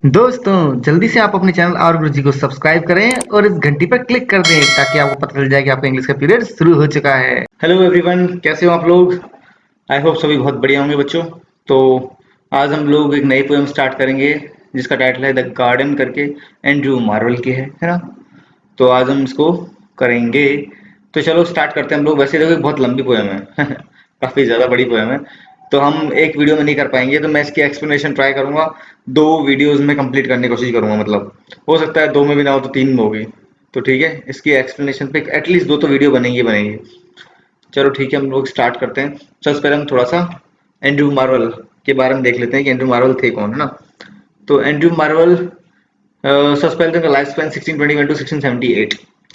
दोस्तों जल्दी से आप अपने चैनल और गुरुजी को सब्सक्राइब करें और इस घंटी पर क्लिक कर दें ताकि आपको पता चल जाए कि आपका इंग्लिश का पीरियड शुरू हो चुका है। हेलो एवरीवन, कैसे हो आप लोग? आई होप सभी बहुत बढ़िया होंगे बच्चों। तो आज हम लोग एक नई पोएम स्टार्ट करेंगे जिसका टाइटल है द गार्डन करके, एंड्रयू मार्वेल की है ना। तो आज हम इसको करेंगे। तो चलो स्टार्ट करते हैं हम लोग। वैसे देखो बहुत लंबी पोएम है काफी ज्यादा बड़ी पोएम है, तो हम एक वीडियो में नहीं कर पाएंगे, तो मैं इसकी एक्सप्लेनेशन ट्राई करूंगा। 2 वीडियोस में कंप्लीट करने की कोशिश करूंगा, मतलब हो सकता है 2 में भी ना हो तो 3 में होगी। तो ठीक है, इसकी एक्सप्लेनेशन पे एटलीस्ट 2 तो वीडियो बनेंगे बनेंगे। चलो ठीक है, हम लोग स्टार्ट करते हैं। सबसे पहले हम थोड़ा सा एंड्रयू मार्वल के बारे में देख लेते हैं कि एंड्रयू मार्वल थे कौन, है ना। तो एंड्रयू मार्वल सबसे पहले तो इनका लाइफ स्पैन 1621 टू 1678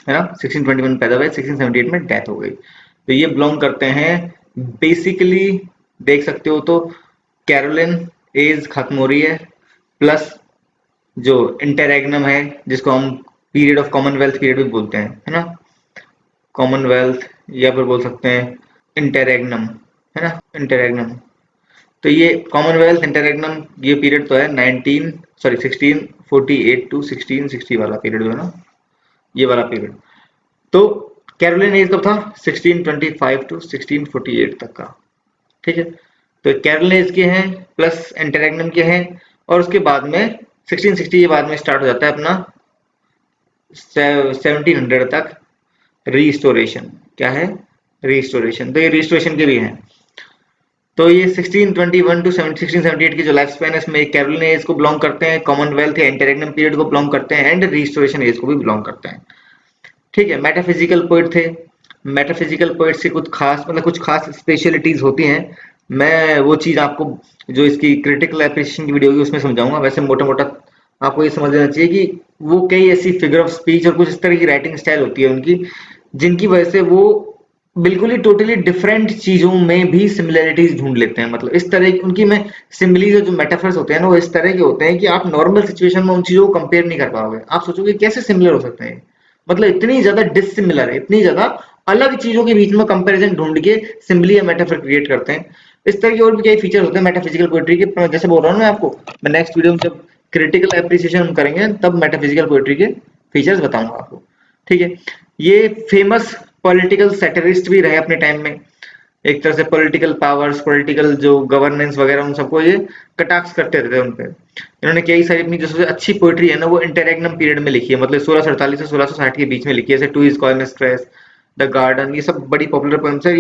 है ना। 1621 पैदा हुए, 1678 में डेथ हो गई। तो ये बिलोंग करते हैं बेसिकली, देख सकते हो तो कैरोलिन एज खत्म हो रही है, प्लस जो इंटररेग्नम है जिसको हम पीरियड ऑफ कॉमनवेल्थ पीरियड भी बोलते हैं, है ना। कॉमनवेल्थ या फिर बोल सकते हैं इंटररेग्नम, है ना, इंटररेग्नम। तो ये कॉमनवेल्थ इंटररेग्नम ये पीरियड तो है 1648 टू 1660 वाला पीरियड जो है ना, ये वाला पीरियड। तो कैरोलिन एज कब था? 1625 टू 1648 तक का। ठीक है, तो कैरोलिन एज के हैं प्लस इंटररेग्नम के हैं, और उसके बाद में 1660 के बाद में स्टार्ट हो जाता है अपना 1700 तक रिस्टोरेशन। क्या है? रिस्टोरेशन। तो ये रिस्टोरेशन के भी हैं। तो ये 1621 टू 1678 की जो लाइफ स्पैन है इसमें कैरोलिन एज को बिलोंग करते हैं, कॉमनवेल्थ या इंटररेग्नम पीरियड को बिलोंग करते हैं, एंड रिस्टोरेशन एज को भी बिलोंग करते हैं। ठीक है, मेटाफिजिकल पोइट थे। मेटाफिजिकल पोइट से कुछ खास, मतलब कुछ खास स्पेशलिटीज होती हैं। मैं वो चीज आपको जो इसकी क्रिटिकल एप्रिसिएशन की वीडियो होगी उसमें समझाऊंगा। वैसे मोटा मोटा आपको ये समझ लेना चाहिए कि वो कई ऐसी फिगर ऑफ स्पीच और कुछ इस तरह की राइटिंग स्टाइल होती है उनकी, जिनकी वजह से वो बिल्कुल ही टोटली डिफरेंट चीजों में भी सिमिलरिटीज ढूंढ लेते हैं। मतलब इस तरह की उनकी में सिमिलीज और जो मेटाफर्स होते हैं ना, वो इस तरह के होते हैं कि आप नॉर्मल सिचुएशन में उन चीजों को कंपेयर नहीं कर पाओगे। आप सोचोगे कैसे सिमिलर हो सकते हैं, मतलब इतनी ज्यादा डिसिमिलर है, इतनी ज्यादा अलग चीजों के बीच में कंपैरिजन ढूंढ के सिंबली या मेटाफर क्रिएट करते हैं। इस तरह के और भी कई फीचर होते हैं मेटाफिजिकल पोएट्री के। जैसे बोल रहा हूँ मैं आपको, मैं नेक्स्ट वीडियो में जब क्रिटिकल एप्रिसिएशन हम करेंगे तब मेटाफिजिकल पोएट्री के फीचर्स बताऊंगा आपको। ठीक है, ये फेमस पॉलिटिकल सैटिरिस्ट भी रहे अपने टाइम में। एक तरह से पॉलिटिकल पावर्स, पॉलिटिकल जो गवर्नेंस वगैरह उन सबको ये कटाक्ष करते रहते हैं उनपे। इन्होंने कई सारी अपनी जो सबसे अच्छी पोएट्री है ना वो इंटररेग्नम पीरियड में लिखी है, मतलब 1648 से 1660 के बीच में लिखी है। जैसे two is coy mistress, the garden, ये सब बड़ी पॉपुलर पोएम्स है।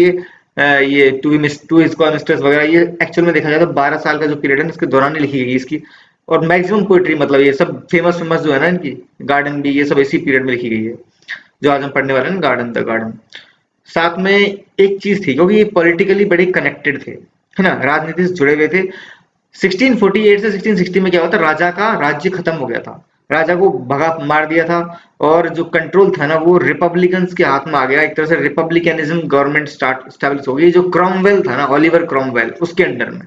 ये टू इज कॉय मिस्ट्रेस वगैरह ये एक्चुअल में देखा जाए तो 12 साल का जो पीरियड है इसके दौरान ही लिखी गई इसकी। और मैक्सिमम पोएट्री, मतलब ये सब फेमस फेमस जो है ना इनकी, गार्डन भी, ये सब इसी पीरियड में लिखी गई है जो आज हम पढ़ने वाले हैं, गार्डन, द गार्डन। साथ में एक चीज थी, क्योंकि ये पॉलिटिकली बड़े कनेक्टेड थे, है ना, राजनीति से जुड़े हुए थे। 1648 से 1660 में क्या हुआ था, राजा का राज्य खत्म हो गया था, राजा को भगा मार दिया था, और जो कंट्रोल था ना वो रिपब्लिकन्स के हाथ में आ गया। एक तरह से रिपब्लिकनिज्म गवर्नमेंट स्टार्ट स्टैब्लिश हो गई। जो क्रॉमवेल था ना, ओलिवर क्रॉमवेल, उसके अंडर में।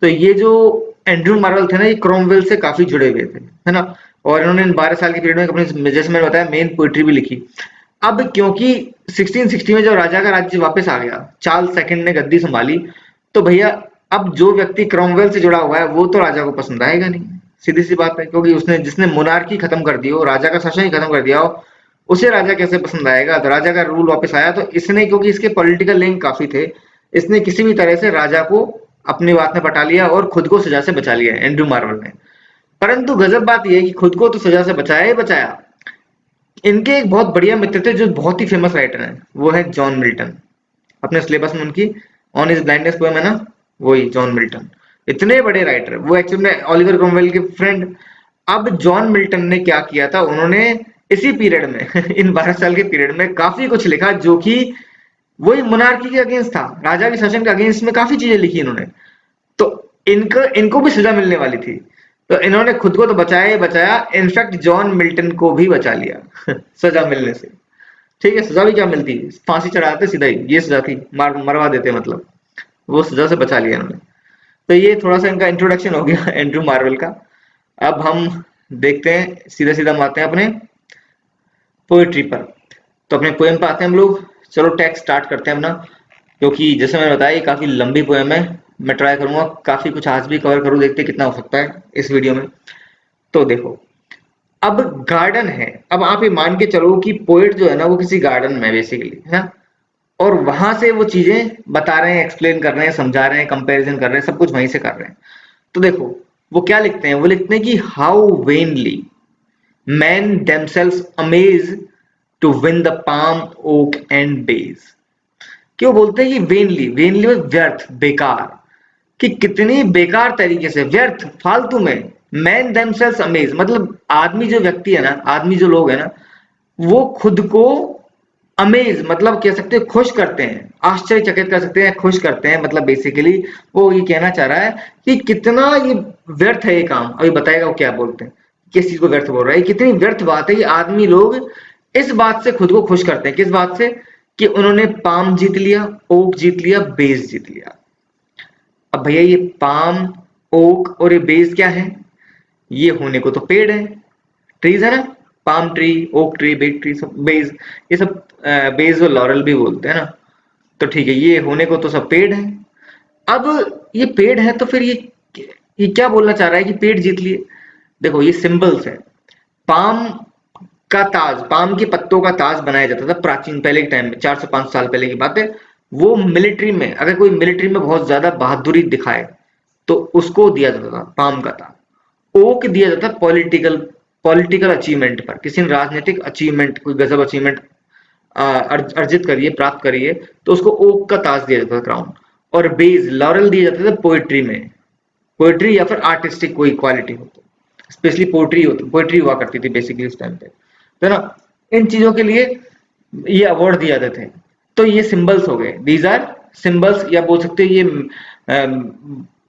तो ये जो एंड्रयू मार्वेल थे ना, ये क्रॉमवेल से काफी जुड़े हुए थे, है ना। और इन्होंने इन 12 साल के पीरियड में अपनी, जैसे मैंने बताया, मेन पोइट्री भी लिखी। अब क्योंकि 1660 में जब राजा का राज्य वापस आ गया, चार्ल्स सेकंड ने गद्दी संभाली, तो भैया अब जो व्यक्ति क्रॉमवेल से जुड़ा हुआ है वो तो राजा को पसंद आएगा नहीं, सीधी सी बात है। क्योंकि उसने, जिसने मोनार्की खत्म कर दी हो, राजा का शासन ही खत्म कर दिया हो, उसे राजा कैसे पसंद आएगा। तो राजा का रूल वापस आया, तो इसने, क्योंकि इसके पॉलिटिकल लिंक काफी थे, इसने किसी भी तरह से राजा को अपनी बात में पटा लिया और खुद को सजा से बचा लिया एंड्रयू मार्वेल ने। परंतु गजब बात यह है कि खुद को तो सजा से बचाया ही बचाया, इनके एक बहुत बढ़िया मित्र थे जो बहुत ही फेमस राइटर हैं, वो है जॉन मिल्टन। अपने सिलेबस में उनकी ऑन हिज ब्लाइंडनेस पोएम है ना, वही जॉन मिल्टन। इतने बड़े राइटर, वो एक्चुअली में ओलिवर क्रॉमवेल के फ्रेंड। अब जॉन मिल्टन ने क्या किया था, उन्होंने इसी पीरियड में इन 12 साल के पीरियड में काफी कुछ लिखा जो कि वही मोनार्की के अगेंस्ट था, राजा के शासन के अगेंस्ट में काफी चीजें लिखी इन्होंने। तो इनको इनको भी सजा मिलने वाली थी, तो इन्होंने खुद को तो बचाया ही बचाया, इनफैक्ट जॉन मिल्टन को भी बचा लिया सजा मिलने से। ठीक है, सजा भी क्या मिलती, फांसी चढ़ाते सीधा ही, ये सजा थी, मरवा देते, मतलब वो सजा से बचा लिया इन्होंने। तो ये थोड़ा सा इनका इंट्रोडक्शन हो गया एंड्रयू मार्वेल का। अब हम देखते हैं, सीधा सीधा हम आते हैं अपने पोएट्री पर। तो अपने पोएम पर आते हैं हम लोग। चलो टेक्स्ट स्टार्ट करते हैं अपना, क्योंकि जैसे मैंने बताया ये काफी लंबी पोएम है। मैं ट्राई करूंगा काफी कुछ आज भी कवर करूं, देखते हैं कितना हो सकता है इस वीडियो में। तो देखो, अब गार्डन है, अब आप ये मान के चलो कि पोएट जो है ना वो किसी गार्डन में बेसिकली है ना, और वहां से वो चीजें बता रहे हैं, एक्सप्लेन कर रहे हैं, समझा रहे हैं, कंपैरिजन कर रहे हैं, सब कुछ वहीं से कर रहे हैं। तो देखो वो क्या लिखते हैं, वो लिखते हैं कि how vainly men themselves amaze to win the palm oak and bays. क्यों बोलते हैं कि वेनली, वेनली व्यर्थ, बेकार, कि कितनी बेकार तरीके से, व्यर्थ, फालतू में, मैन देमसेल्व्स अमेज, मतलब आदमी जो व्यक्ति है ना, आदमी जो लोग है ना, वो खुद को अमेज मतलब कह सकते हैं खुश करते हैं, आश्चर्यचकित कर सकते हैं, खुश करते हैं, मतलब बेसिकली वो ये कहना चाह रहा है कि कितना ये व्यर्थ है ये काम। अभी बताएगा वो क्या बोलते हैं, किस चीज को व्यर्थ बोल रहा है, कितनी व्यर्थ बात है कि आदमी लोग इस बात से खुद को खुश करते हैं, किस बात से, कि उन्होंने पाम जीत लिया, ओक जीत लिया, बेस जीत लिया। अब भैया ये पाम, ओक और ये बेस क्या है, ये होने को तो पेड़ है, ट्रीज है ना, palm tree, oak tree, big tree, सब बेज, ये सब बेज और लॉरल भी बोलते हैं ना। तो ठीक है, ये होने को तो सब पेड़ है। अब ये पेड़ है तो फिर ये क्या बोलना चाह रहा है कि पेड़ जीत लिए। देखो ये सिंबल्स है, पाम का ताज, पाम के पत्तों का ताज बनाया जाता था प्राचीन पहले के टाइम में, 400-500 साल पहले की बात है। वो मिलिट्री में, अगर कोई मिलिट्री में बहुत ज्यादा बहादुरी दिखाए तो उसको दिया जाता था पाम का ताज। ओक दिया जाता पॉलिटिकल, पॉलिटिकल अचीवमेंट पर, किसी ने राजनीतिक अचीवमेंट, कोई गजब अचीवमेंट अर्जित करिए, प्राप्त करिए, तो उसको ओक का ताज दिया जाता था, क्राउन। और बेज, लॉरल दिया जाता था पोएट्री में, पोएट्री या फिर आर्टिस्टिक कोई क्वालिटी हो तो, स्पेशली पोएट्री होती, पोएट्री हुआ करती थी बेसिकली उस टाइम पे, तो ना इन चीजों के लिए ये अवार्ड दिए जाते थे। तो ये सिंबल्स हो गए, दीज आर सिंबल्स, या बोल सकते हैं ये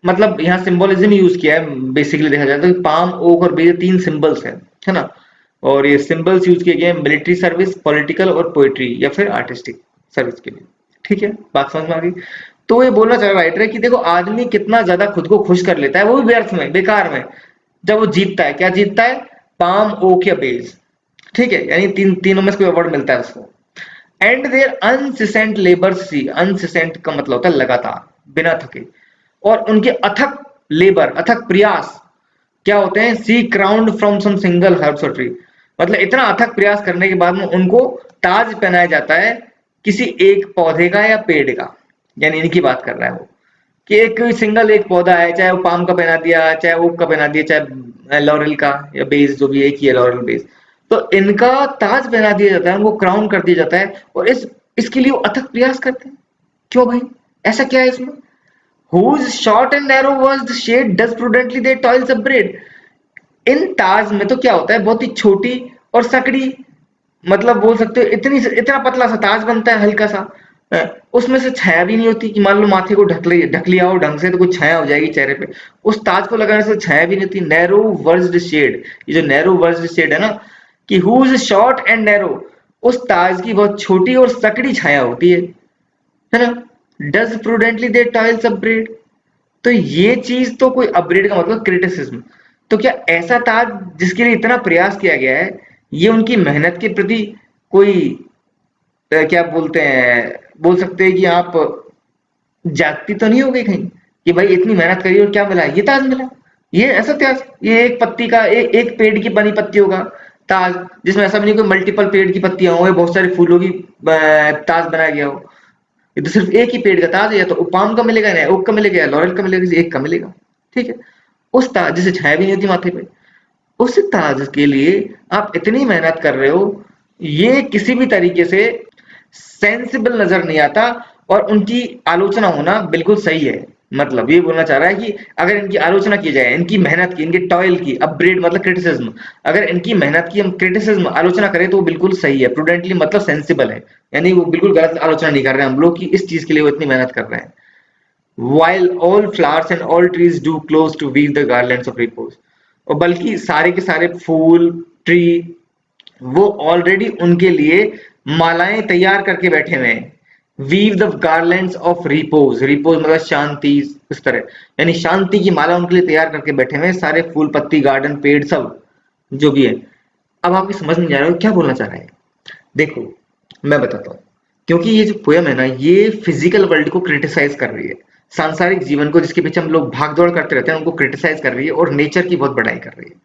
मतलब यहाँ सिंबोलिज्म यूज किया है बेसिकली, देखा जाए तो पाम, ओक और बेज तीन सिंबल्स है ना। और ये सिंबल्स यूज किए गए मिलिट्री सर्विस, पॉलिटिकल और पोएट्री या फिर आर्टिस्टिक सर्विस के लिए। ठीक है, बात समझ में आ गई। तो ये बोलना चाह रहा राइटर है कि देखो आदमी कितना ज्यादा खुद को खुश कर लेता है, वो भी व्यर्थ में, बेकार में, जब वो जीतता है। क्या जीतता है, पाम, ओक या बेज, ठीक है, यानी तीनों में से कोई अवार्ड मिलता है उसको। एंड देयर अनसेसेंट लेबर सी, अनसेसेंट का मतलब होता है लगातार, बिना थके, और उनके अथक लेबर, अथक प्रयास क्या होते हैं, see crowned from some single herbs or tree, मतलब इतना अथक प्रयास करने के बाद में उनको ताज पहनाया जाता है किसी एक पौधे का या पेड़ का, यानी इनकी बात कर रहा है वो, कि एक सिंगल एक पौधा है, चाहे वो पाम का पहना दिया, चाहे ओक का पहना दिया, चाहे लॉरेल का या बेस, जो भी एक ही है लॉरेल बेस, तो इनका ताज पहना दिया जाता है, उनको क्राउन कर दिया जाता है, और इसके लिए वो अथक प्रयास करते हैं। क्यों भाई, ऐसा क्या है इसमें, whose short and narrow was the shade does prudently they toils upbraid। इन ताज में तो क्या होता है, बहुत ही छोटी और सकड़ी, मतलब बोल सकते हो इतना पतला सा ताज बनता है, हल्का सा, उसमें से छाया भी नहीं होती, कि मान लो माथे को ढक लिया हो ढंग से तो कुछ छाया हो जाएगी चेहरे पे, उस ताज को लगाने से छाया भी नहीं होती। नैरो वर्ज्ड शेड, ये जो नैरो वर्ज्ड शेड है ना, कि हुज शॉर्ट एंड नैरो, उस ताज की बहुत छोटी और सकड़ी छाया होती है ना। Does prudently they toils upgrade, तो ये चीज तो कोई अपग्रेड का मतलब क्रिटिसिज्म, तो क्या ऐसा ताज जिसके लिए इतना प्रयास किया गया है, ये उनकी मेहनत के प्रति कोई क्या बोलते हैं, बोल सकते हैं कि आप जागती तो नहीं हो गई कहीं, कि भाई इतनी मेहनत करी और क्या मिला, ये ताज मिला, ये ऐसा ताज, ये एक पत्ती का, एक पेड़ की बनी पत्तियों का ताज, जिसमें ऐसा भी नहीं कोई मल्टीपल पेड़ की पत्तियां हो, बहुत सारे फूलों की ताज बनाया गया हो। ये तो सिर्फ एक ही पेड़ का ताज है, या तो उपाम का मिलेगा, या ओक का मिलेगा, या लॉरेल का मिलेगा, किसी एक का मिलेगा। ठीक है, उस ताज जिसे छाया भी नहीं होती माथे पे, उस ताज के लिए आप इतनी मेहनत कर रहे हो, ये किसी भी तरीके से सेंसिबल नजर नहीं आता, और उनकी आलोचना होना बिल्कुल सही है। मतलब ये बोलना चाह रहा है कि अगर इनकी आलोचना की जाए, इनकी मेहनत की, इनके टॉयल की, अपग्रेड मतलब क्रिटिसिज्म, अगर इनकी मेहनत की हम क्रिटिसिज्म आलोचना करें तो वो बिल्कुल सही है, प्रूडेंटली मतलब सेंसिबल है, यानी वो बिल्कुल गलत आलोचना नहीं कर रहे हैं हम लोग कि इस चीज के लिए वो इतनी मेहनत कर रहे हैं। while all flowers and all trees do close to weave the garlands of repose, और बल्कि सारे के सारे फूल, ट्री, वो ऑलरेडी उनके लिए मालाएं तैयार करके बैठे हुए हैं। Weave the garlands of repose, repose मतलब शांति, इस तरह, यानी शांति की माला उनके लिए तैयार करके बैठे हुए हैं सारे फूल, पत्ती, गार्डन, पेड़, सब जो भी है। अब आपकी समझ में नहीं आ रहा है क्या बोलना चाह रहा है। देखो मैं बताता हूँ, क्योंकि ये जो पोयम है ना, ये फिजिकल वर्ल्ड को क्रिटिसाइज कर रही है, सांसारिक जीवन को जिसके पीछे हम लोग भाग दौड़ करते रहते हैं उनको क्रिटिसाइज कर रही है, और नेचर की बहुत बड़ाई कर रही है।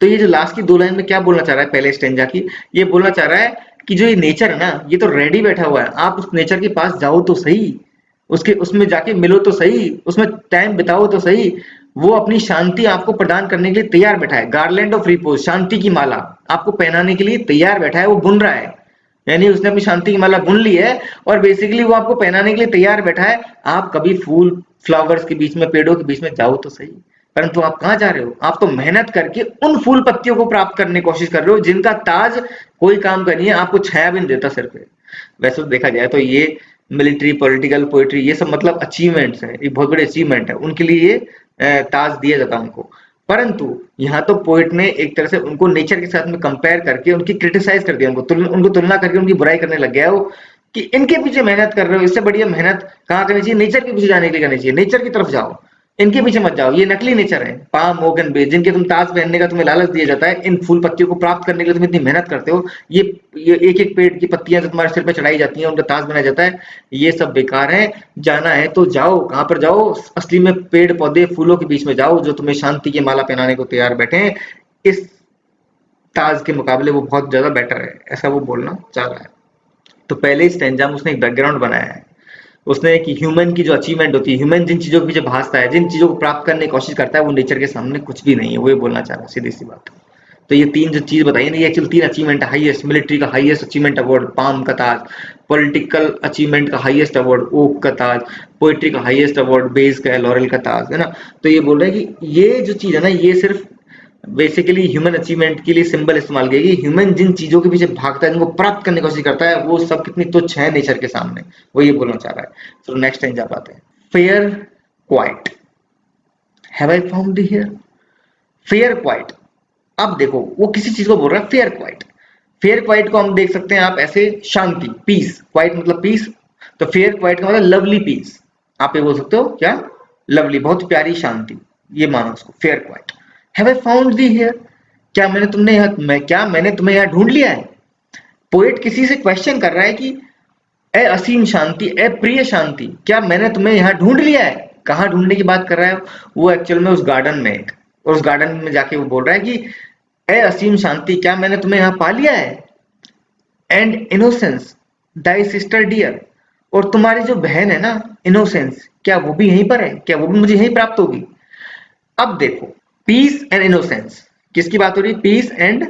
तो ये जो लास्ट की 2 लाइन में क्या बोलना चाह रहा है पहले स्टेंजा की, ये बोलना चाह रहा है कि जो ये नेचर है ना, ये तो रेडी बैठा हुआ है, आप उस नेचर के पास जाओ तो सही, उसके उसमें जाके मिलो तो सही, उसमें टाइम बिताओ तो सही। वो अपनी शांति आपको प्रदान करने के लिए तैयार बैठा है। गार्लैंड ऑफ रिपोज, शांति की माला आपको पहनाने के लिए तैयार बैठा है, वो बुन रहा है। यानी उसने अपनी शांति की माला बुन ली है और बेसिकली वो आपको पहनाने के लिए तैयार बैठा है। आप कभी फूल फ्लावर्स के बीच में, पेड़ों के बीच में जाओ तो सही, परंतु आप कहाँ जा रहे हो? आप तो मेहनत करके उन फूल पत्तियों को प्राप्त करने की कोशिश कर रहे हो जिनका ताज कोई काम का नहीं है, आपको छाया भी नहीं देता सिर पे। वैसे तो देखा जाए तो ये मिलिट्री, पॉलिटिकल, पोएट्री, ये सब मतलब अचीवमेंट्स है, ये बहुत बड़े अचीवमेंट है, उनके लिए ये ताज दिया जाता है उनको। परंतु यहाँ तो पोइट ने एक तरह से उनको नेचर के साथ में कंपेयर करके उनकी क्रिटिसाइज कर दिया, उनको तुलना करके उनकी बुराई करने लग गया है वो, कि इनके पीछे मेहनत कर रहे हो, इससे बढ़िया मेहनत कहाँ करनी चाहिए? नेचर के पीछे जाने के लिए करनी चाहिए, नेचर की तरफ जाओ, इनके पीछे मत जाओ। ये नकली नेचर है, पाम, ओक एंड बेज, जिनके तुम ताज पहनने का तुम्हें लालच दिया जाता है, इन फूल पत्तियों को प्राप्त करने के लिए तुम इतनी मेहनत करते हो, ये एक एक पेड़ की पत्तियां जो तुम्हारे सिर पे चढ़ाई जाती हैं, उनका ताज बनाया जाता है, ये सब बेकार है। जाना है तो जाओ, कहाँ पर जाओ? असली में पेड़ पौधे फूलों के बीच में जाओ, जो तुम्हें शांति की माला पहनाने को तैयार बैठे हैं। इस ताज के मुकाबले वो बहुत ज्यादा बेटर है, ऐसा वो बोलना चाह रहा है। तो पहले इस स्टैंजा में उसने एक बैकग्राउंड बनाया है। उसने कि ह्यूमन की जो अचीवमेंट होती है, ह्यूमन जिन चीजों के पीछे भागता है, जिन चीजों को प्राप्त करने की कोशिश करता है, वो नेचर के सामने कुछ भी नहीं है, वो ये बोलना चाह रहा है, सीधी सी बात। तो ये 3 जो चीज बताई ना, ये एक्चुअली 3 अचीवमेंट है। हाईएस्ट मिलिट्री का हाईएस्ट अचीवमेंट अवार्ड पाम का ताज, पॉलिटिकल अचीवमेंट का हाईएस्ट अवार्ड ओक का ताज, पोएट्री का हाईएस्ट अवार्ड बेज का लॉरेल का ताज, है ना। तो ये बोल रहे हैं कि ये जो चीज है ना, ये सिर्फ बेसिकली ह्यूमन अचीवमेंट के लिए सिंबल इस्तेमाल किया कि ह्यूमन जिन चीजों के पीछे भागता है, जिनको प्राप्त करने की कोशिश करता है, वो सब कितनी तुच्छ है नेचर के सामने, वो ये बोलना चाह रहा है। तो नेक्स्ट टाइम जा पाते हैं। Fair quite, have I found the here? Fair quite, अब देखो वो किसी चीज को बोल रहा है फेयर क्वाइट। फेयर क्वाइट को हम देख सकते हैं आप ऐसे, शांति, पीस, क्वाइट मतलब पीस, तो फेयर क्वाइट का मतलब लवली पीस। आप ये बोल सकते हो क्या? लवली, बहुत प्यारी शांति, ये मानो उसको fair quite. Have I found the here? क्या मैंने तुम्हें यहाँ ढूंढ लिया है? पोएट किसी से क्वेश्चन कर रहा है कि ए असीम शांति, ए प्रिय शांति, क्या मैंने तुम्हें यहाँ ढूंढ लिया है? कहाँ ढूंढने की बात कर रहा है वो? एक्चुअल में उस गार्डन में, एक उस गार्डन में जाके वो बोल रहा है कि ए असीम शांति, क्या मैंने तुम्हें यहाँ पा लिया है? And innocence thy sister dear, और तुम्हारी जो बहन है ना इनोसेंस, क्या वो भी यहीं पर है? क्या वो भी मुझे यहीं प्राप्त होगी? अब देखो, पीस एंड इनोसेंस, किसकी बात हो रही है? Peace and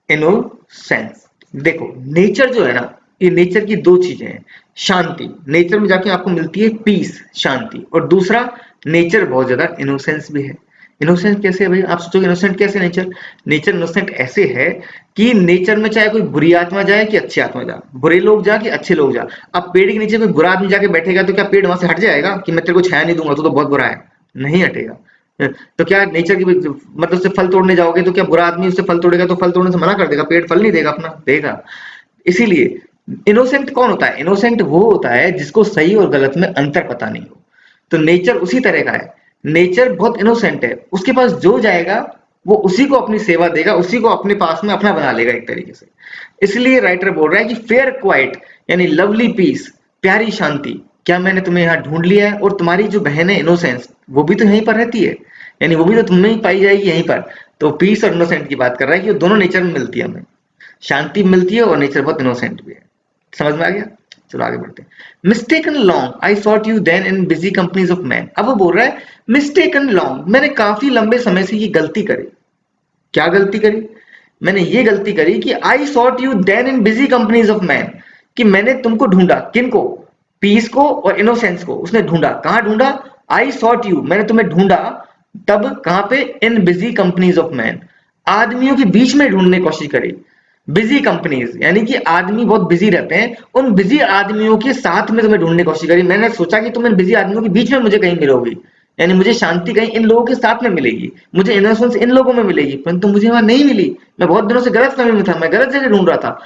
innocence. देखो नेचर जो है ना, ये नेचर की 2 चीजें हैं। शांति, नेचर में जाके आपको मिलती है पीस, शांति, और दूसरा नेचर बहुत ज्यादा इनोसेंस भी है। इनोसेंट कैसे है भाई? आप सोचोगे इनोसेंट कैसे नेचर? नेचर इनोसेंट ऐसे है कि नेचर में चाहे कोई बुरी आत्मा जाए कि अच्छी आत्मा जाए, बुरे लोग जा कि अच्छे लोग जा, अब पेड़ के नीचे कोई बुरा आदमी जाके बैठेगा तो क्या पेड़ वहां से हट जाएगा कि मैं तेरे को छाया नहीं दूंगा, तो बहुत बुरा है? नहीं हटेगा। तो क्या नेचर की मतलब उससे फल तोड़ने जाओगे तो क्या बुरा आदमी उससे फल तोड़ेगा तो फल तोड़ने से मना कर देगा? पेड़ फल नहीं देगा अपना? देगा। इसीलिए इनोसेंट कौन होता है? इनोसेंट वो होता है जिसको सही और गलत में अंतर पता नहीं हो। तो नेचर उसी तरह का है। नेचर बहुत इनोसेंट है, उसके पास जो जाएगा वो उसी को अपनी सेवा देगा, उसी को अपने पास में अपना बना लेगा एक तरीके से। इसलिए राइटर बोल रहा है कि फेयर क्वाइट यानी लवली पीस, प्यारी शांति, क्या मैंने तुम्हें यहाँ ढूंढ लिया है? और तुम्हारी जो बहन है इनोसेंस, वो भी तो यहीं पर रहती है, यानी वो भी तो तुम्हें ही पाई जाएगी यहीं पर। तो पीस और इनोसेंट की बात कर रहा है कि वो दोनों नेचर में मिलती है, हमें शांति मिलती है और नेचर बहुत इनोसेंट भी है। समझ में आ गया? चलो आगे बढ़ते हैं। Mistaken long I sought you then in busy companies of men. अब वो बोल रहा है मिस्टेकन लॉन्ग, मैंने काफी लंबे समय से ये गलती करी। क्या गलती करी? मैंने ये गलती करी कि I sought you then in busy companies of men, कि मैंने तुमको ढूंढा। किनको? पीस को और इनोसेंस को उसने ढूंढा। कहाँ ढूंढा? आई सॉट यू, मैंने तुम्हें ढूंढा। तब कहाँ पे? इन बिजी कंपनीज ऑफ मैन, आदमियों के बीच में ढूंढने की कोशिश करी। बिजी कंपनीज यानी कि आदमी बहुत बिजी रहते हैं, उन बिजी आदमियों के साथ में तुम्हें ढूंढने की कोशिश करी। मैंने सोचा कि तुम इन बिजी आदमियों के बीच में मुझे कहीं मिलोगी, यानी मुझे शांति कहीं इन लोगों के साथ में मिलेगी, मुझे इनोसेंस इन लोगों में मिलेगी, परंतु मुझे वहां नहीं मिली। मैं बहुत दिनों से गलत समय में था, मैं गलत जगह ढूंढ रहा था,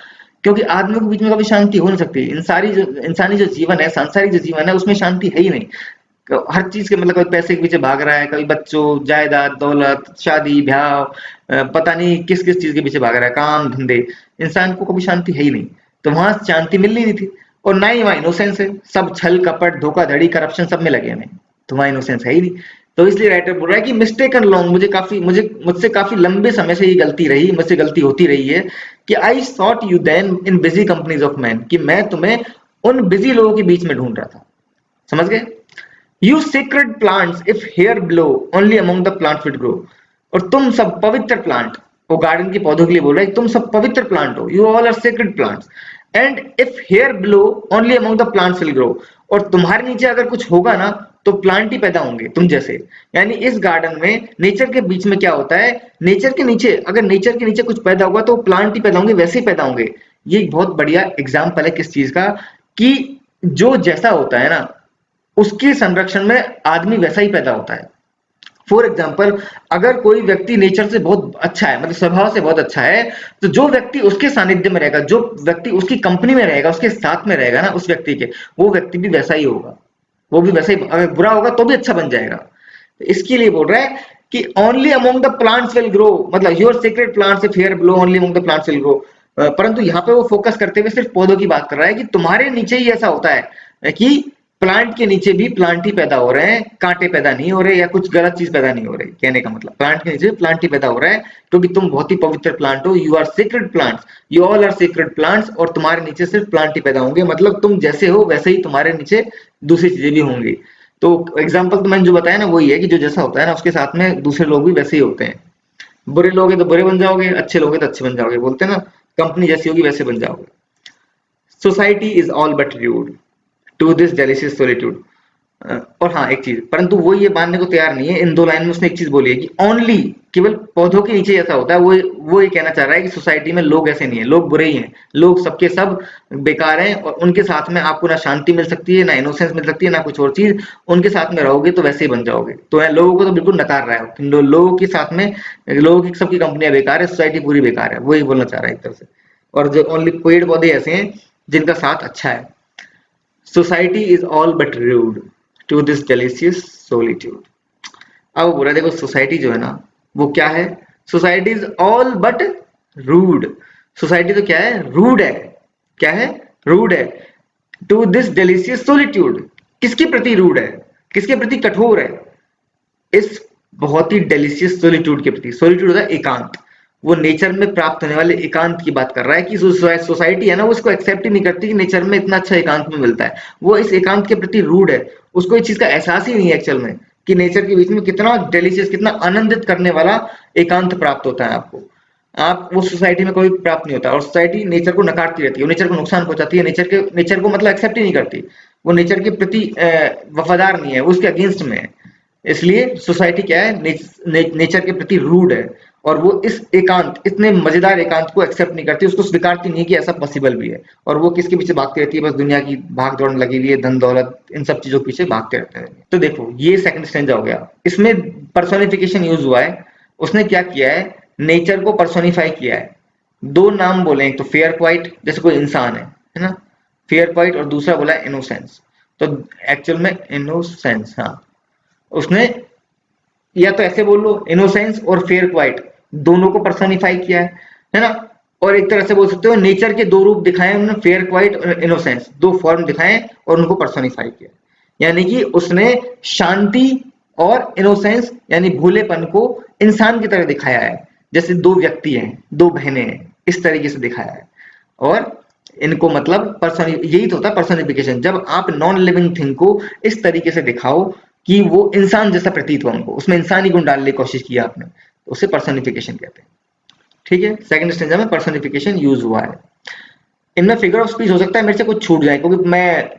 क्योंकि आदमियों के बीच में कभी शांति हो नहीं सकती। इंसानी जो जीवन है, सांसारिक जो जीवन है, उसमें शांति है ही नहीं। हर चीज के मतलब कभी पैसे के पीछे भाग रहा है, कभी बच्चों, जायदाद, दौलत, शादी ब्याह, पता नहीं किस किस चीज के पीछे भाग रहा है, काम धंधे। इंसान को कभी शांति है ही नहीं, तो वहां शांति मिल नहीं थी। और ना ही वहां इनोसेंस है, सब छल कपट धोखाधड़ी करप्शन सब में लगे हैं, तो वहां इनोसेंस है ही नहीं। तो इसलिए राइटर बोल रहा है कि मिस्टेकन लॉन्ग, मुझसे काफी लंबे समय से ये गलती रही, मुझसे गलती होती रही है कि I sought you then in busy companies of men, कि मैं तुम्हें उन बिजी लोगों के बीच में ढूंढ रहा था। समझ गए? You secret plants if here below only among the plant will grow, और तुम सब पवित्र प्लांट, वो गार्डन के पौधों के लिए बोल रहा है, तुम सब पवित्र प्लांट हो, you all are sacred plants, and if here below only among the plants will grow, और तुम्हारे नीचे अगर कुछ होगा ना तो प्लांट ही पैदा होंगे तुम जैसे। यानी इस गार्डन में नेचर के बीच में क्या होता है, नेचर के नीचे, अगर नेचर के नीचे कुछ पैदा होगा तो प्लांट ही पैदा होंगे, वैसे ही पैदा होंगे। ये एक बहुत बढ़िया एग्जाम्पल है किस चीज का, कि जो जैसा होता है ना उसके संरक्षण में आदमी वैसा ही पैदा होता है। फॉर एग्जाम्पल, अगर कोई व्यक्ति नेचर से बहुत अच्छा है, मतलब स्वभाव से बहुत अच्छा है, तो जो व्यक्ति उसके सानिध्य में रहेगा, जो व्यक्ति उसकी कंपनी में रहेगा, उसके साथ में रहेगा ना उस व्यक्ति के, वो व्यक्ति भी वैसा ही होगा, वो भी वैसा ही, अगर बुरा होगा तो भी अच्छा बन जाएगा। तो इसके लिए बोल रहा है कि only among the plants will grow, मतलब your secret plants if here below only among the plants will grow. परंतु यहाँ पे वो फोकस करते हुए सिर्फ पौधों की बात कर रहा है कि तुम्हारे नीचे ही ऐसा होता है कि प्लांट के नीचे भी प्लांट ही पैदा हो रहे हैं, कांटे पैदा नहीं हो रहे या कुछ गलत चीज पैदा नहीं हो रही। कहने का मतलब प्लांट के नीचे प्लांट ही पैदा हो रहा है, क्योंकि तुम बहुत ही पवित्र प्लांट हो, you are secret plants, you all are secret plants, और तुम्हारे नीचे सिर्फ प्लांट ही पैदा होंगे, मतलब तुम जैसे हो वैसे ही तुम्हारे नीचे दूसरी चीजें भी होंगी। तो एग्जाम्पल तो मैंने जो बताया ना वही है कि जो जैसा होता है ना उसके साथ में दूसरे लोग भी वैसे ही होते हैं। बुरे लोग हैं तो बुरे बन जाओगे, अच्छे लोग हैं तो अच्छे बन जाओगे, बोलते हैं ना कंपनी जैसी होगी वैसे बन जाओगे। Society is all but rude to this delicious solitude. और हाँ एक चीज, परंतु वो ये मानने को तैयार नहीं है, इन दो लाइन में उसने एक चीज बोली है कि ओनली, केवल पौधों के नीचे ऐसा होता है, वो ये कहना चाह रहा है कि सोसाइटी में लोग ऐसे नहीं है, लोग बुरे ही हैं, लोग सबके सब बेकार हैं, और उनके साथ में आपको ना शांति मिल सकती है, ना इनोसेंस मिल सकती है, ना कुछ और चीज। उनके साथ में रहोगे तो वैसे ही बन जाओगे। तो लोगों को तो बिल्कुल नकार रहा है कि लोगों के साथ में, लोगों की सबकी कंपनियां बेकार है, सोसाइटी पूरी बेकार है, वही बोलना चाह रहा है एक तरह से। और जो ओनली पेड़ पौधे ऐसे हैं जिनका साथ अच्छा है। Society is all but rude to this delicious solitude. अब बोला देखो सोसाइटी जो है ना वो क्या है, society is all but rude. Society तो क्या है, रूड है। क्या है, रूड है। टू दिस डेलिशियस सोलिट्यूड, किसके प्रति रूड है, किसके प्रति कठोर है, इस बहुत ही डेलिशियस सोलिट्यूड के प्रति। सोलिट्यूड होता है एकांत, वो नेचर में प्राप्त होने वाले एकांत की बात कर रहा है कि सोसाइटी है ना वो इसको एक्सेप्ट ही नहीं करती कि नेचर में इतना अच्छा एकांत में मिलता है। वो इस एकांत के प्रति रूड है, उसको इस चीज का एहसास ही नहीं है एक्चुअल में कि नेचर के बीच में कितना डेलिशियस, कितना आनंदित करने वाला एकांत प्राप्त होता है आपको। आप वो सोसाइटी में कोई प्राप्त नहीं होता, और सोसाइटी नेचर को नकारती रहती है, वो नेचर को नुकसान पहुंचाती है, नेचर को मतलब एक्सेप्ट ही नहीं करती, वो नेचर के प्रति वफादार नहीं है, वो उसके अगेंस्ट में है। इसलिए सोसाइटी क्या है, नेचर के प्रति रूड है, और वो इस एकांत, इतने मजेदार एकांत को एक्सेप्ट नहीं करती, उसको स्वीकारती नहीं कि ऐसा पॉसिबल भी है। और वो किसके पीछे भागती रहती है, बस दुनिया की भाग दौड़ लगी हुई है, धन दौलत इन सब चीजों के पीछे भागते रहते हैं। तो देखो ये सेकंड स्टेंजा हो गया, इसमें पर्सोनिफिकेशन यूज हुआ है। उसने क्या किया है, नेचर को पर्सोनिफाई किया है। दो नाम बोले, एक तो फेयर क्वाइट, जैसे कोई इंसान है ना, फेयर क्वाइट, और दूसरा बोला इनोसेंस। तो एक्चुअल में इनोसेंस, हाँ, उसने या तो ऐसे बोल लो इनोसेंस और फेयर क्वाइट दोनों को पर्सोनिफाई किया है ना। और एक तरह से बोल सकते हो नेचर के दो रूप दिखाए उन्होंने, फेयर क्वाइट और इनोसेंस, दो फॉर्म दिखाए और उनको पर्सोनिफाई किया। यानी कि उसने शांति और इनोसेंस यानी भोलेपन को इंसान की तरह दिखाया है, जैसे दो व्यक्ति हैं, दो बहनें हैं, इस तरीके से दिखाया है। और इनको मतलब पर्सन, यही तो होता है पर्सनिफिकेशन, जब आप नॉन लिविंग थिंग को इस तरीके से दिखाओ कि वो इंसान जैसा प्रतीत हो हमको, उसमें इंसानी गुण डालने की कोशिश किया आपने, तो उसे पर्सनिफिकेशन कहते हैं। ठीक है, सेकंड स्टेंजा में पर्सनिफिकेशन यूज हुआ है। इनमें फिगर ऑफ स्पीच हो सकता है मेरे से कुछ छूट जाए, क्योंकि मैं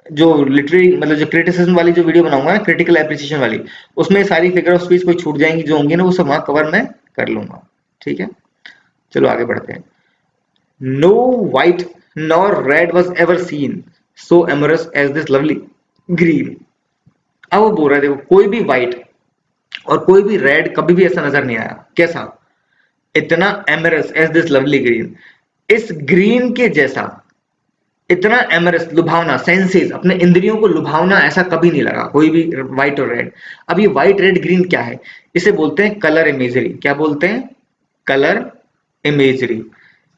जो लिटरेरी मतलब जो क्रिटिसिज्म वाली जो वीडियो बनाऊंगा ना, क्रिटिकल एप्रिसिएशन वाली, उसमें सारी फिगर ऑफ स्पीच कोई छूट जाएंगी जो होंगी ना, वो सब वहां कवर मैं कर लूंगा। ठीक है, चलो आगे बढ़ते हैं। No white nor red was ever seen so amorous as this lovely green। अब वो बोल रहा है देखो, कोई भी व्हाइट और कोई भी रेड कभी भी ऐसा नजर नहीं आया, कैसा, इतना amorous as this lovely green, इस ग्रीन के जैसा, इतना एमरस, लुभावना, सेंसेस, अपने इंद्रियों को लुभावना ऐसा कभी नहीं लगा कोई भी व्हाइट और रेड। अब ये व्हाइट रेड ग्रीन क्या है, इसे बोलते हैं कलर इमेजरी। क्या बोलते हैं, कलर इमेजरी।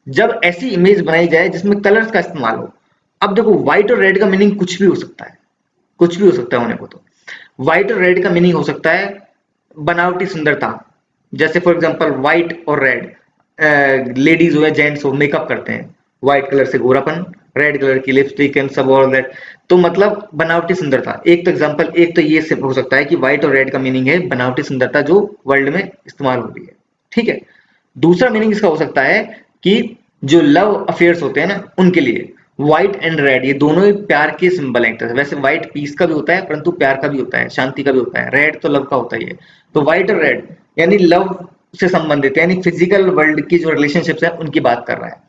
जब ऐसी इमेज बनाई जाए जिसमें कलर्स का इस्तेमाल हो। अब देखो व्हाइट और रेड का मीनिंग कुछ भी हो सकता है, कुछ भी हो सकता है होने को। तो व्हाइट और रेड का मीनिंग हो सकता है बनावटी सुंदरता, जैसे फॉर एग्जांपल व्हाइट और रेड, लेडीज हो या जेंट्स हो मेकअप करते हैं, व्हाइट कलर से गोरापन, रेड कलर की लिपस्टिक एंड सब ऑल दैट, तो मतलब बनावटी सुंदरता। एक तो एग्जांपल, एक तो ये सिर्फ हो सकता है कि व्हाइट और रेड का मीनिंग है बनावटी सुंदरता जो वर्ल्ड में इस्तेमाल हो रही है, ठीक है। दूसरा मीनिंग इसका हो सकता है कि जो लव अफेयर्स होते हैं ना उनके लिए व्हाइट एंड रेड ये दोनों ही प्यार के सिंबल हैं एक तरह से। वैसे व्हाइट पीस का भी होता है परंतु प्यार का भी होता है, शांति का भी होता है, रेड तो लव का होता ही है। तो व्हाइट और रेड यानी लव से संबंधित यानी फिजिकल वर्ल्ड की जो रिलेशनशिप्स है उनकी बात कर रहा है।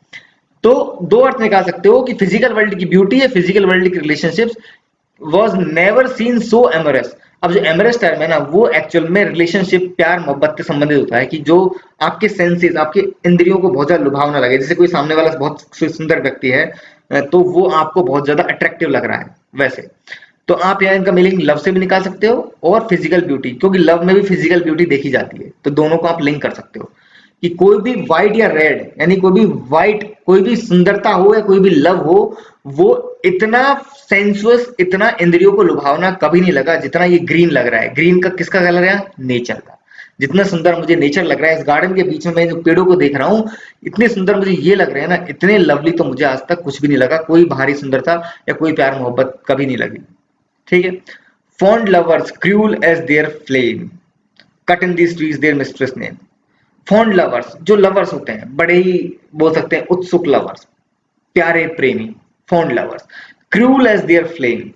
तो दो अर्थ निकाल सकते हो कि फिजिकल वर्ल्ड की ब्यूटी है, फिजिकल वर्ल्ड की relationships was never seen so amorous. अब जो एमोरस टर्म है ना वो एक्चुअल में रिलेशनशिप प्यार मोहब्बत से संबंधित होता है कि जो आपके सेंसेस आपके इंद्रियों को बहुत ज्यादा लुभावना लगे। जैसे कोई सामने वाला बहुत सुंदर व्यक्ति है तो वो आपको बहुत ज्यादा अट्रैक्टिव लग रहा है वैसे। तो आप यहाँ इनका मीनिंग लव से भी निकाल सकते हो और फिजिकल ब्यूटी, क्योंकि लव में भी फिजिकल ब्यूटी देखी जाती है, तो दोनों को आप लिंक कर सकते हो कि कोई भी व्हाइट या रेड यानी कोई भी व्हाइट कोई भी सुंदरता हो या कोई भी लव हो, वो इतना सेंसुअस इतना इंद्रियों को लुभावना कभी नहीं लगा जितना ये ग्रीन लग रहा है। ग्रीन का किसका कलर है? नेचर का। जितना सुंदर मुझे नेचर लग रहा है, इस गार्डन के बीच में मैं जो पेड़ों को देख रहा हूँ इतने सुंदर मुझे ये लग रहे हैं ना, इतने लवली तो मुझे आज तक कुछ भी नहीं लगा, कोई बाहरी सुंदरता या कोई प्यार मोहब्बत कभी नहीं लगी, ठीक है। Fond lovers cruel as their flame cut in these trees their mistress name. Fond lovers जो लवर्स होते हैं बड़े ही बोल सकते हैं उत्सुक लवर्स, प्यारे प्रेमी, fond lovers. Cruel as their flame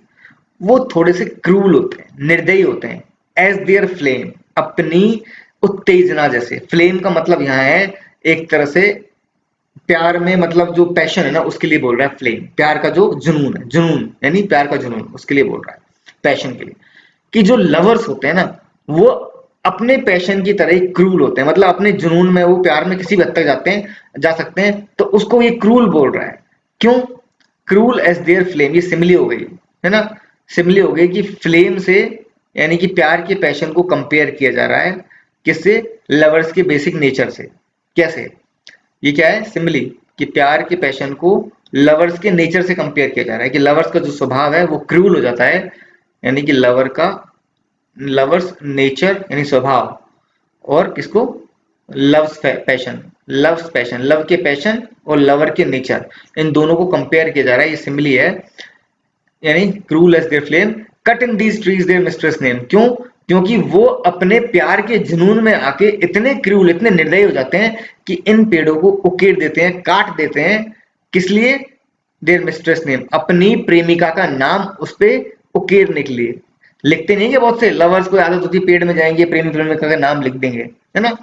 वो थोड़े से क्रूल होते हैं, निर्दयी होते हैं। एज देयर फ्लेम अपनी उत्तेजना जैसे। फ्लेम का मतलब यहाँ है एक तरह से प्यार में मतलब जो पैशन है ना उसके लिए बोल रहा है फ्लेम, प्यार का जो जुनून है, जुनून यानी प्यार का जुनून उसके लिए बोल रहा है, पैशन के लिए। कि जो लवर्स होते हैं ना वो अपने पैशन की तरह ही क्रूल होते हैं, मतलब अपने जुनून में वो प्यार में किसी भी हद तक जाते हैं जा सकते हैं, तो उसको ये क्रूल बोल रहा है। क्यों? क्रूल एज देयर फ्लेम, ये सिमिली हो गई है ना, सिमिली हो गई कि फ्लेम से यानी कि प्यार के पैशन को कंपेयर किया जा रहा है किससे? लवर्स के बेसिक नेचर से। कैसे? ये क्या है? सिमिली, कि प्यार के पैशन को लवर्स के नेचर से कंपेयर किया जा रहा है कि लवर्स का जो स्वभाव है वो क्रूल हो जाता है, यानी कि लवर्स नेचर यानी स्वभाव, और किसको? लव्स पैशन लव के पैशन और लवर के नेचर, इन दोनों को कंपेयर किया जा रहा है, ये सिमिली है। यानी cruel as their flame cut in these trees their mistress name. क्यों? क्योंकि वो अपने प्यार के जुनून में आके इतने क्रूल इतने निर्दयी हो जाते हैं कि इन पेड़ों को उकेड़ देते हैं, काट देते हैं। किस लिए? देयर मिस्ट्रेस नेम, अपनी प्रेमिका का नाम उस पे उकेरने के लिए। लिखते नहीं है बहुत से लवर्स को आदत होती है पेड़ में जाएंगे प्रेमी प्रेमिका का नाम लिख देंगे, है ना,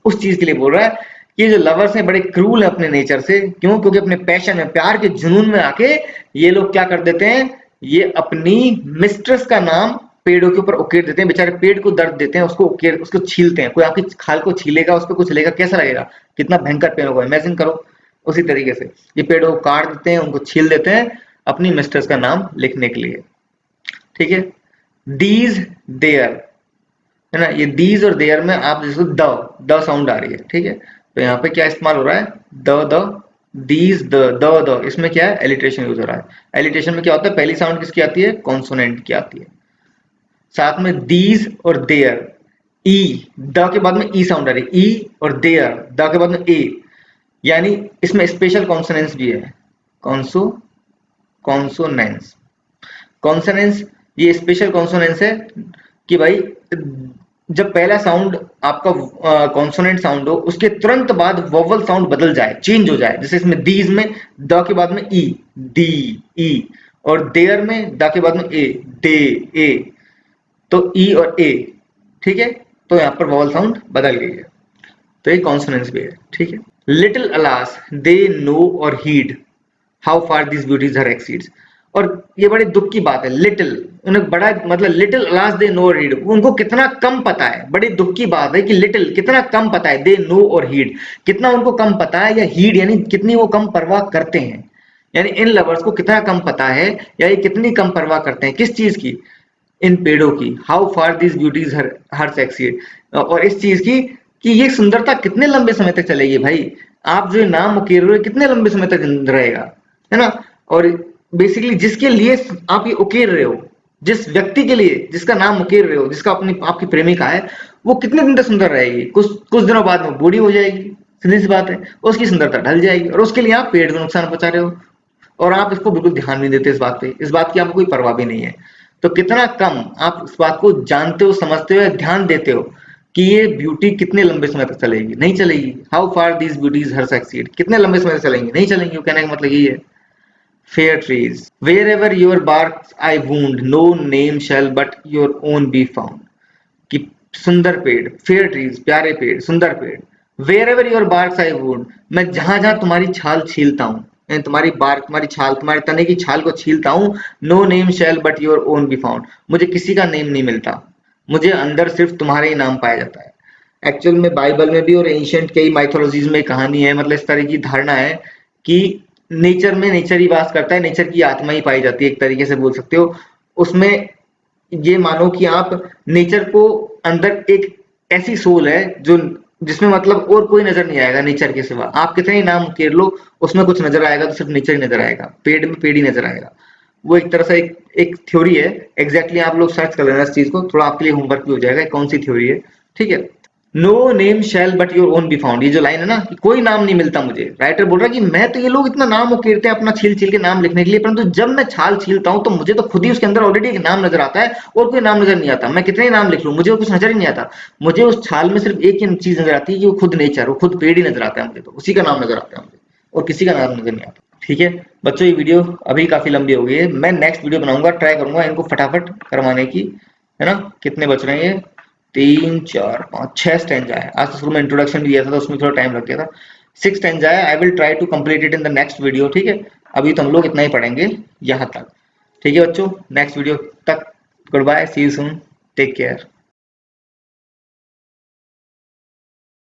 उस चीज के लिए बोल रहा है कि जो लवर्स हैं बड़े क्रूल है अपने नेचर से। क्यों? क्योंकि अपने पैशन में प्यार के जुनून में आके ये लोग क्या कर देते हैं, ये अपनी मिस्ट्रेस का नाम पेड़ों के ऊपर उकेर देते हैं। बेचारे पेड़ को दर्द देते हैं, उसको उकेर उसको छीलते हैं। कोई आपकी खाल को छीलेगा उस पर कुछ लेगा कैसा लगेगा, कितना भयंकर पेड़ होगा, इमेजिन करो। उसी तरीके से ये पेड़ों को काट देते हैं, उनको छील देते हैं अपनी मिस्ट्रेस का नाम लिखने के लिए, ठीक है। दीज देयर है ना, ये दीज और देयर में आप जिसको द साउंड आ रही है, ठीक है। तो यहाँ पे क्या इस्तेमाल हो रहा है? द दीज द इसमें क्या है? एलिट्रेशन यूज हो रहा है। एलिट्रेशन में क्या होता है? पहली साउंड किसकी आती है? कॉन्सोनेंट की आती है। साथ में दीज और देयर, ई द के बाद में ई साउंड आ रही है, ई और देयर द के बाद में ए, यानी इसमें स्पेशल कॉन्सोनेंस भी है। कॉन्सोनेंस कॉन्सोनेंस ये स्पेशल कॉन्सोनेंस है कि भाई जब पहला साउंड आपका कॉन्सोनेंट साउंड हो उसके तुरंत बाद वोवल साउंड बदल जाए, चेंज हो जाए। जैसे इसमें दीज में द के बाद में ई, डी ई, और देयर में द के बाद में ए, डे ए, तो ई और ए, ठीक है। तो यहाँ पर वोवल साउंड बदल गई है, तो ये कॉन्सोनेंस भी है, ठीक है। Little alas they know or heed how far this beauties her exceeds. और ये बड़े दुख की बात है, लिटिल उन्हें बड़ा मतलब little alas they know or heed, उनको कितना कम पता है। बड़ी दुख की बात है कि लिटिल कितना कम पता है, दे नो और हीड कितना उनको कम पता है, या हीड यानी कितनी वो कम परवाह करते हैं। यानी इन लवर्स को कितना कम पता है या ये कितनी कम परवाह करते हैं किस चीज की? इन पेड़ों की। How far this beauties her succeed, और इस चीज की कि ये सुंदरता कितने लंबे समय तक चलेगी। भाई आप जो नाम उकेर रहे हो कितने लंबे समय तक रहेगा, है ना। और बेसिकली जिसके लिए आप ये उकेर रहे हो जिस व्यक्ति के लिए जिसका नाम उकेर रहे हो, जिसका अपनी आपकी प्रेमिका है, वो कितने दिन तक सुंदर रहेगी? कुछ कुछ दिनों बाद में बूढ़ी हो जाएगी, सीधी सी बात है, उसकी सुंदरता ढल जाएगी, और उसके लिए आप पेड़ को नुकसान पहुंचा रहे हो, और आप इसको बिल्कुल ध्यान नहीं देते, इस बात पे, इस बात की आपको कोई परवाह भी नहीं है। तो कितना कम आप इस बात को जानते हो, समझते हो या ध्यान देते हो कि ये ब्यूटी कितने लंबे समय तक चलेगी? नहीं चलेगी। How far these beauties her succeed, कितने लंबे समय तक चलेंगी? नहीं चलेंगी। कहने का मतलब यही है। Fair trees, wherever your bark I wound, no name shall but your own be found. कि सुंदर पेड़, फेयर ट्रीज, प्यारे पेड़, सुंदर पेड़, wherever your bark I wound, मैं जहां जहां तुम्हारी छाल छीलता हूँ, तुम्हारी बार्क, तुम्हारी छाल, तुम्हारे तने की छाल को छीलता हूँ, no name shall but your own be found, मुझे किसी का नेम नहीं मिलता, मुझे अंदर सिर्फ तुम्हारे ही नाम पाया जाता है। एक्चुअल में बाइबल में भी और एंशियंट कई माइथोलॉजीज में कहानी है, मतलब इस तरह की धारणा है कि नेचर में नेचर ही वास करता है, नेचर की आत्मा ही पाई जाती है, एक तरीके से बोल सकते हो। उसमें ये मानो कि आप नेचर को अंदर एक ऐसी सोल है जो जिसमें मतलब और कोई नजर नहीं आएगा नेचर के सिवा, आप कितने ही नाम उकेर लो उसमें कुछ नजर आएगा तो सिर्फ नेचर ही नजर आएगा, पेड़ में पेड़ ही नजर आएगा। वो एक तरह से एक थ्योरी है। एग्जैक्टली आप लोग सर्च कर लेना इस चीज को, थोड़ा आपके लिए होमवर्क भी हो जाएगा कौन सी थ्योरी है। ठीक है। No name shall but your own be found, ये जो लाइन है ना कि कोई नाम नहीं मिलता मुझे, राइटर बोल रहा है कि मैं तो, ये लोग इतना नाम उकेरते हैं अपना छील छील के नाम लिखने के लिए, परंतु जब मैं छाल छीलता हूं तो मुझे तो खुद ही उसके अंदर ऑलरेडी एक नाम नजर आता है, और कोई नाम नजर नहीं आता। मैं कितने ही नाम लिख लूं मुझे वो कुछ नजर ही नहीं आता। मुझे उस छाल में सिर्फ एक ही चीज नजर आती है कि वो खुद नेचर, वो खुद पेड़ ही नजर आता है मुझे, तो उसी का नाम नजर आता है मुझे, और किसी का नाम नजर नहीं आता। ठीक है बच्चों, ये वीडियो अभी काफी लंबी हो गई है, मैं नेक्स्ट वीडियो बनाऊंगा, ट्राई करूंगा इनको फटाफट करवाने की, है ना। कितने बच रहे हैं ये? 3 4 5 6 स्टैंजा है। आज तो शुरू में इंट्रोडक्शन दिया था तो उसमें थोड़ा टाइम लग गया था। 6 स्टैंजा है। I will try to complete it in the next video. ठीक है, अभी तो हम लोग इतना ही पढ़ेंगे यहाँ तक। ठीक है बच्चों, नेक्स्ट वीडियो तक good bye, see you soon, take care.